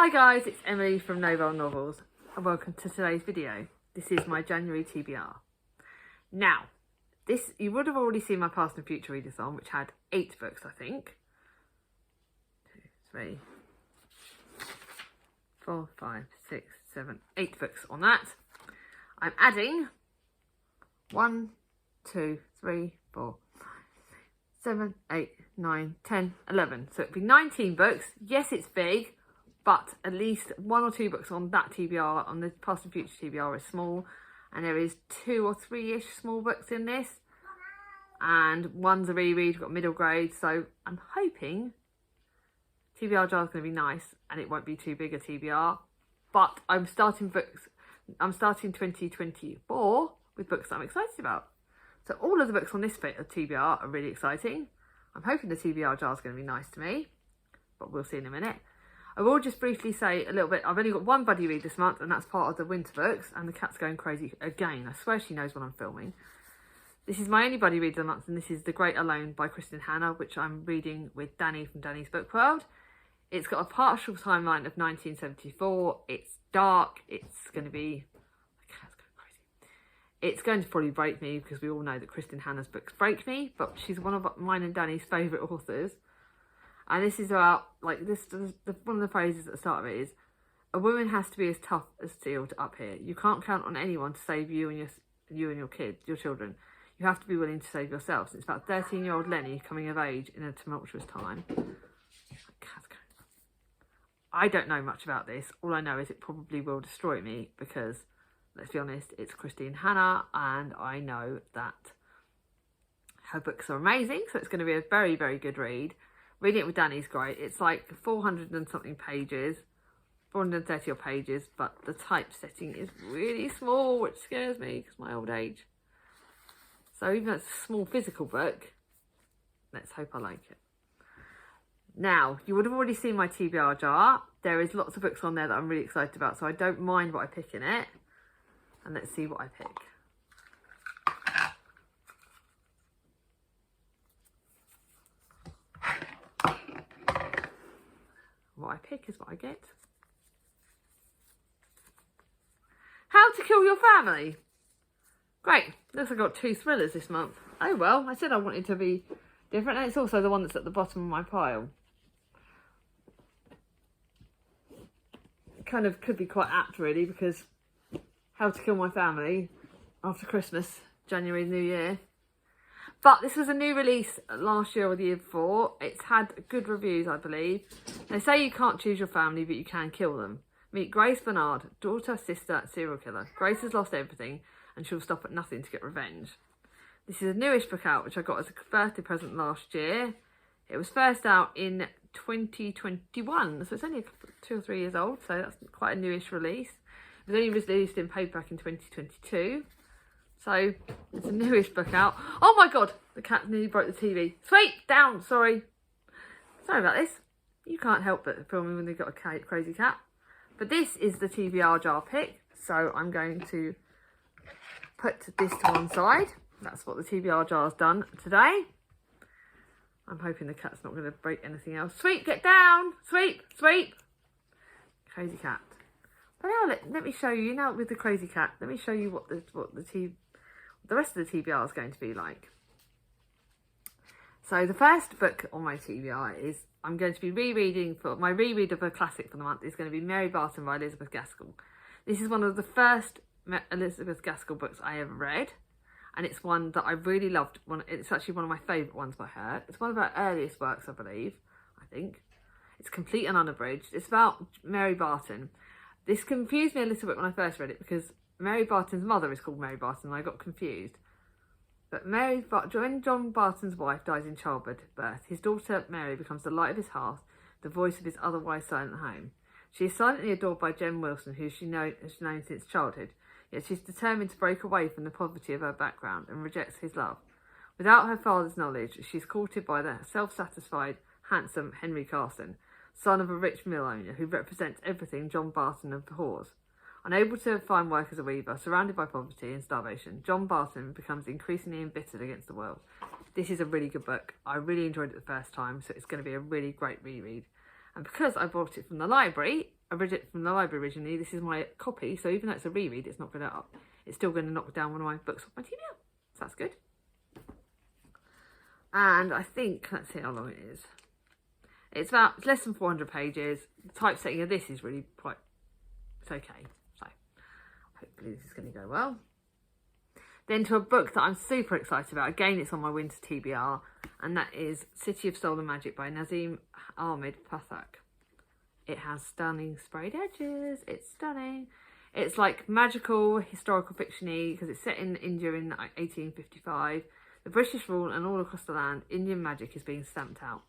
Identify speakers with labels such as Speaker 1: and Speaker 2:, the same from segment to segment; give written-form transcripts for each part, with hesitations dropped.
Speaker 1: Hi guys, it's Emily from Novel Novels and welcome to today's video. This is my January TBR. Now, you would have already seen my past and future readathon, which had 8 books, I think. 2, 3, 4, 5, 6, 7, 8 books on that. I'm adding 1, 2, 3, 4, 5, 7, 8, 9, 10, 11. So it'd be 19 books. Yes, it's big, but at least 1 or 2 books on that TBR, on the past and future TBR, is small. And there is 2 or 3-ish small books in this. And one's a reread, we've got middle grade. So I'm hoping TBR jar is going to be nice and it won't be too big a TBR. But I'm starting 2024 with books that I'm excited about. So all of the books on this bit of TBR are really exciting. I'm hoping the TBR jar is going to be nice to me, but we'll see in a minute. I will just briefly say a little bit. I've only got one buddy read this month, and that's part of the winter books, and the cat's going crazy again. I swear she knows when I'm filming. This is my only buddy read of the month, and this is The Great Alone by Kristen Hannah, which I'm reading with Danny from Danny's Book World. It's got a partial timeline of 1974. It's dark. It's going to be... The cat's going crazy. It's going to probably break me, because we all know that Kristen Hannah's books break me, but she's one of mine and Danny's favourite authors. And this is about, like, one of the phrases at the start of it is, a woman has to be as tough as steel up here. You can't count on anyone to save you and your kids, your children. You have to be willing to save yourselves. It's about 13-year-old Lenny coming of age in a tumultuous time. I don't know much about this. All I know is it probably will destroy me because, let's be honest, it's Kristen Hannah and I know that her books are amazing. So it's going to be a very, very good read. Reading it with Danny's great. It's like 400 and something pages, 430 odd pages, but the typesetting is really small, which scares me because my old age. So even though it's a small physical book, let's hope I like it. Now, you would have already seen my TBR jar. There is lots of books on there that I'm really excited about, so I don't mind what I pick in it. And let's see what I pick. What I pick is what I get. How to Kill Your Family. Great. Looks like I got 2 thrillers this month. Oh well, I said I wanted to be different. And it's also the one that's at the bottom of my pile. It kind of could be quite apt really, because How to Kill My Family after Christmas, January, New Year. But this was a new release last year or the year before. It's had good reviews, I believe. They say you can't choose your family, but you can kill them. Meet Grace Bernard, daughter, sister, serial killer. Grace has lost everything, and she'll stop at nothing to get revenge. This is a newish book out, which I got as a birthday present last year. It was first out in 2021, so it's only 2 or 3 years old, so that's quite a newish release. It was only released in paperback in 2022. So, it's a newish book out. Oh my god, the cat nearly broke the TV. Sweet, down, sorry. Sorry about this. You can't help but film me when they've got a crazy cat. But this is the TBR jar pick. So I'm going to put this to one side. That's what the TBR jar's done today. I'm hoping the cat's not going to break anything else. Sweet, get down. Sweep, sweep. Crazy cat. But now let me show you, now with the crazy cat, let me show you what the rest of the TBR is going to be like. So the first book on my TBR is, I'm going to be rereading, for my reread of a classic for the month is going to be Mary Barton by Elizabeth Gaskell. This is one of the first Elizabeth Gaskell books I ever read, and it's one that I really loved. It's actually one of my favourite ones by her. It's one of her earliest works, I believe, I think. It's complete and unabridged. It's about Mary Barton. This confused me a little bit when I first read it, because Mary Barton's mother is called Mary Barton, and I got confused. But when John Barton's wife dies in childbirth, his daughter Mary becomes the light of his hearth, the voice of his otherwise silent home. She is silently adored by Jem Wilson, who she's known since childhood, yet she's determined to break away from the poverty of her background and rejects his love. Without her father's knowledge, she's courted by the self-satisfied, handsome Henry Carson, son of a rich mill owner who represents everything John Barton abhors. Unable to find work as a weaver, surrounded by poverty and starvation, John Barton becomes increasingly embittered against the world. This is a really good book. I really enjoyed it the first time, so it's going to be a really great reread. And because I bought it from the library from the library originally. This is my copy, so even though it's a reread, it's still going to knock down one of my books off my TBR. So that's good. And I think, let's see how long it is. It's less than 400 pages. The typesetting of this is really it's okay. So hopefully this is going to go well. Then to a book that I'm super excited about. Again, it's on my winter TBR, and that is City of Stolen Magic by Nazim Ahmed Pathak. It has stunning sprayed edges. It's stunning. It's like magical, historical fiction-y because it's set in India in 1855. The British rule, and all across the land, Indian magic is being stamped out.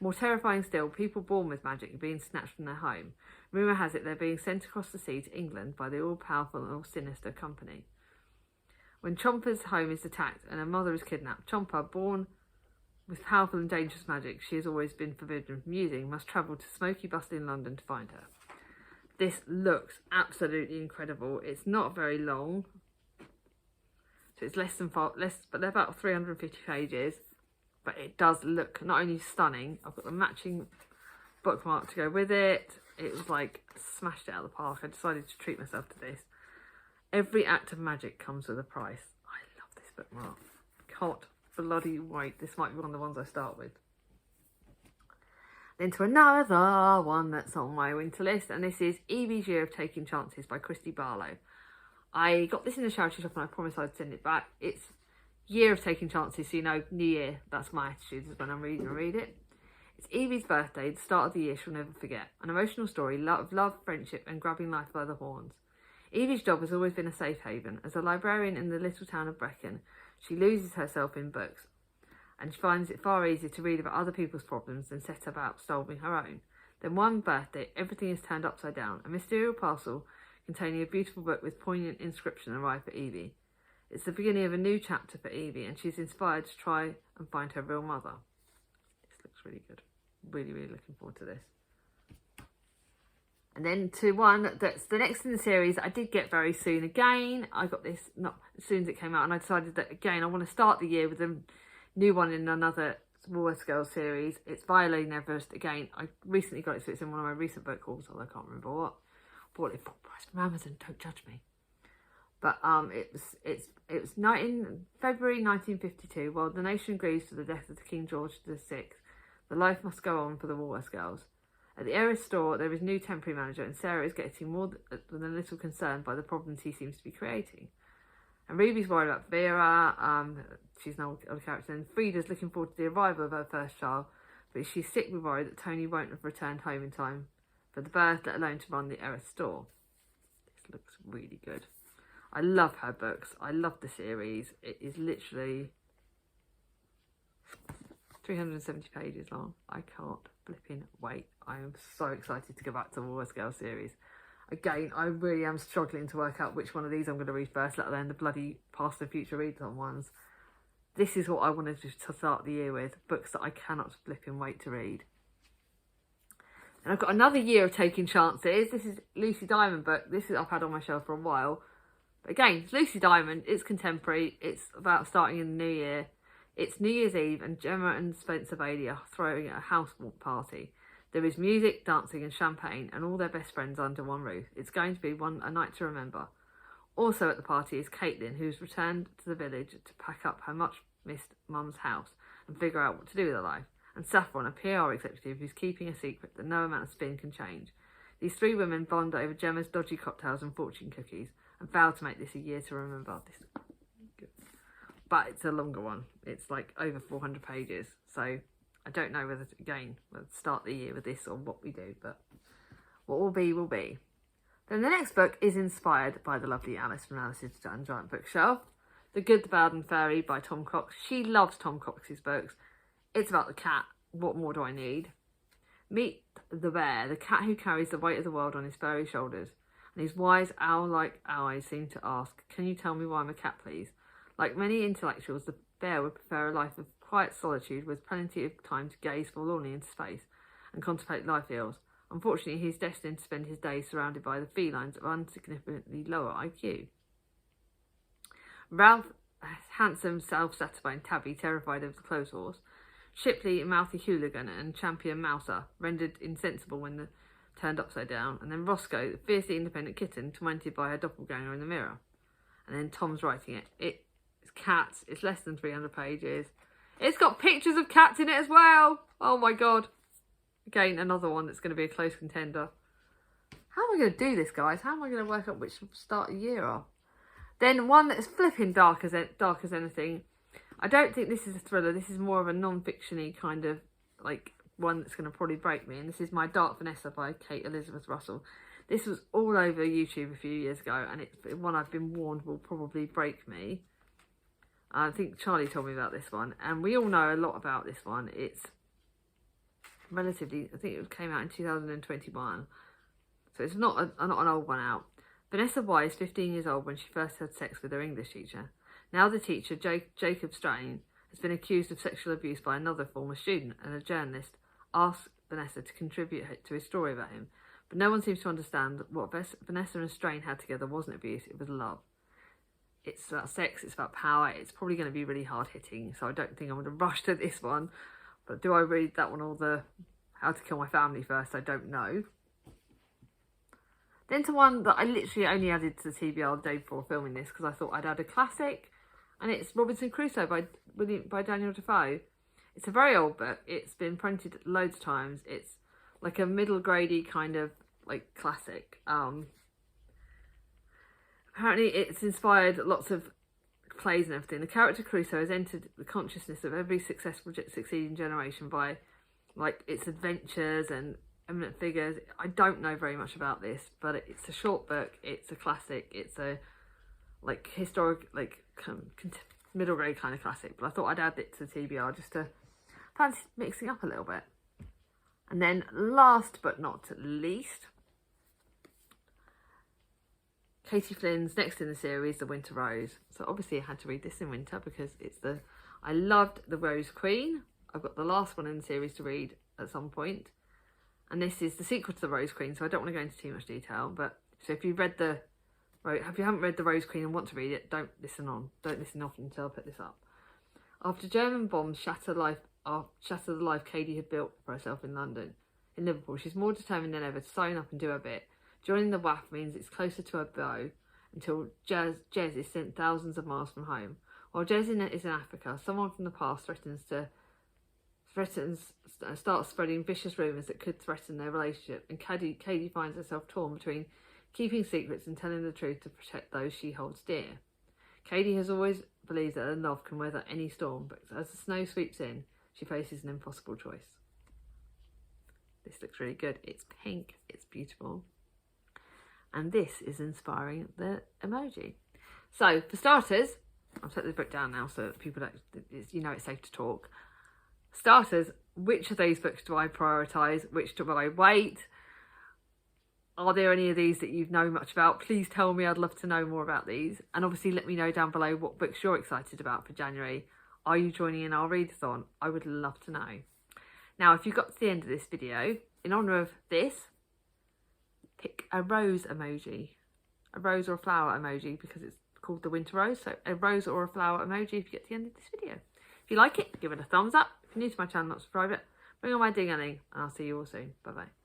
Speaker 1: More terrifying still, people born with magic are being snatched from their home. Rumour has it they're being sent across the sea to England by the all-powerful and all-sinister company. When Chompa's home is attacked and her mother is kidnapped, Chompa, born with powerful and dangerous magic she has always been forbidden from using, must travel to smoky, bustling London to find her. This looks absolutely incredible. It's not very long, so it's but they're about 350 pages. But it does look not only stunning. I've got the matching bookmark to go with it. It was like smashed it out of the park. I decided to treat myself to this. Every act of magic comes with a price. I love this bookmark. Can't bloody wait. This might be one of the ones I start with. Then to another one that's on my winter list, and this is Evie's Year of Taking Chances by Christy Barlow. I got this in the charity shop and I promised I'd send it back. It's Year of Taking Chances, so you know, New Year, that's my attitude, is when I'm reading, I read it. It's Evie's birthday, the start of the year she'll never forget. An emotional story of love, friendship and grabbing life by the horns. Evie's job has always been a safe haven. As a librarian in the little town of Brecon, she loses herself in books, and she finds it far easier to read about other people's problems than set about solving her own. Then one birthday, everything is turned upside down. A mysterious parcel containing a beautiful book with poignant inscription arrived for Evie. It's the beginning of a new chapter for Evie, and she's inspired to try and find her real mother. This looks really good. Really, really looking forward to this. And then to one that's the next in the series I did get very soon. Again, I got this not as soon as it came out, and I decided that, again, I want to start the year with a new one in another Woolworths Girls series. It's Violin Everest. Again, I recently got it, so it's in one of my recent book hauls, although I can't remember what. Bought it full price from Amazon, don't judge me. But it was February 1952. While the nation grieves for the death of King George VI, the life must go on for the Woolworths Girls. At the Eris store, there is a new temporary manager, and Sarah is getting more than a little concerned by the problems he seems to be creating. And Ruby's worried about Vera. She's an old character, and Frida's looking forward to the arrival of her first child, but she's sick with worry that Tony won't have returned home in time for the birth, let alone to run the Eris store. This looks really good. I love her books. I love the series. It is literally 370 pages long. I can't flipping wait. I am so excited to go back to the Woolworths Girls series. Again, I really am struggling to work out which one of these I'm going to read first, let alone the bloody past and future Readathon ones. This is what I wanted to start the year with. Books that I cannot flipping wait to read. And I've got another Year of Taking Chances. This is Lucy Diamond book. This is I've had on my shelf for a while. But again, it's Lucy Diamond. It's contemporary. It's about starting in the new year. It's New Year's Eve, and Gemma and Spencer Bailey are throwing a house party. There is music, dancing and champagne, and all their best friends under one roof. It's going to be a night to remember. Also at the party is Caitlin, who's returned to the village to pack up her much-missed mum's house and figure out what to do with her life. And Saffron, a PR executive who's keeping a secret that no amount of spin can change. These three women bond over Gemma's dodgy cocktails and fortune cookies, and vow to make this a year to remember. This is good. But it's a longer one. It's like over 400 pages. So I don't know whether to start the year with this or what we do, but what will be, will be. Then the next book is inspired by the lovely Alice from Alice's Giant Bookshelf. The Good, the Bad and Fairy by Tom Cox. She loves Tom Cox's books. It's about the cat. What more do I need? Meet the Bear, the cat who carries the weight of the world on his furry shoulders. And his wise owl-like eyes seem to ask, "Can you tell me why I'm a cat, please?" Like many intellectuals, the bear would prefer a life of quiet solitude with plenty of time to gaze forlornly into space and contemplate life ills. Unfortunately, he's destined to spend his days surrounded by the felines of insignificantly lower IQ. Ralph, handsome, self-satisfied Tabby, terrified of the clothes horse. Shipley, mouthy hooligan, and champion Mouser, rendered insensible when the turned upside down, and then Roscoe, the fiercely independent kitten, tormented by her doppelganger in the mirror. And then Tom's writing it. It's cats. It's less than 300 pages. It's got pictures of cats in it as well. Oh my god. Again, another one that's going to be a close contender. How am I going to do this, guys? How am I going to work out which start of the year are? Then one that's flipping dark as anything. I don't think this is a thriller. This is more of a non-fiction-y kind of, like, one that's going to probably break me. And this is My Dark Vanessa by Kate Elizabeth Russell. This was all over YouTube a few years ago, and it's one I've been warned will probably break me. I think Charlie told me about this one, and we all know a lot about this one. It's relatively, I think it came out in 2021, so it's not an old one out. Vanessa Y is 15 years old when she first had sex with her English teacher. Now the teacher, Jacob Strain, has been accused of sexual abuse by another former student, and a journalist asked Vanessa to contribute to his story about him. But no one seems to understand that what Vanessa and Strain had together wasn't abuse, it was love. It's about sex, it's about power, it's probably going to be really hard hitting, so I don't think I'm going to rush to this one. But do I read that one or the How to Kill My Family first? I don't know. Then to one that I literally only added to the TBR the day before filming this because I thought I'd add a classic, and it's Robinson Crusoe by Daniel Defoe. It's a very old book. It's been printed loads of times. It's like a middle gradey kind of like classic. Apparently it's inspired lots of plays and everything. The character Crusoe has entered the consciousness of every succeeding generation by like its adventures and eminent figures. I don't know very much about this, but it's a short book. It's a classic. It's a like historic, like middle grade kind of classic. But I thought I'd add it to the TBR just to fancy mixing up a little bit. And then last but not least, Katie Flynn's next in the series, The Winter Rose. So obviously I had to read this in winter because I loved The Rose Queen. I've got the last one in the series to read at some point. And this is the sequel to The Rose Queen, so I don't want to go into too much detail. But so if you haven't read The Rose Queen and want to read it, don't listen on until I put this up. After German bombs shatter the life Katie had built for herself in Liverpool, she's more determined than ever to sign up and do her bit. Joining the WAF means it's closer to her bow until Jez is sent thousands of miles from home. While Jez is in Africa, someone from the past starts spreading vicious rumours that could threaten their relationship, and Katie finds herself torn between keeping secrets and telling the truth to protect those she holds dear. Katie has always believed that her love can weather any storm, but as the snow sweeps in, she faces an impossible choice. This looks really good. It's pink, it's beautiful. And this is inspiring the emoji. So, for starters, I'll set the book down now so that people it's safe to talk. Starters, which of those books do I prioritise? Which do I wait? Are there any of these that you know much about? Please tell me. I'd love to know more about these. And obviously let me know down below what books you're excited about for January. Are you joining in our readathon? I would love to know. Now, if you got to the end of this video, in honour of this, pick a rose emoji. A rose or a flower emoji because it's called the Winter Rose. So a rose or a flower emoji if you get to the end of this video. If you like it, give it a thumbs up. If you're new to my channel, not subscribe it. Bring on my ding-a-ling, and I'll see you all soon. Bye-bye.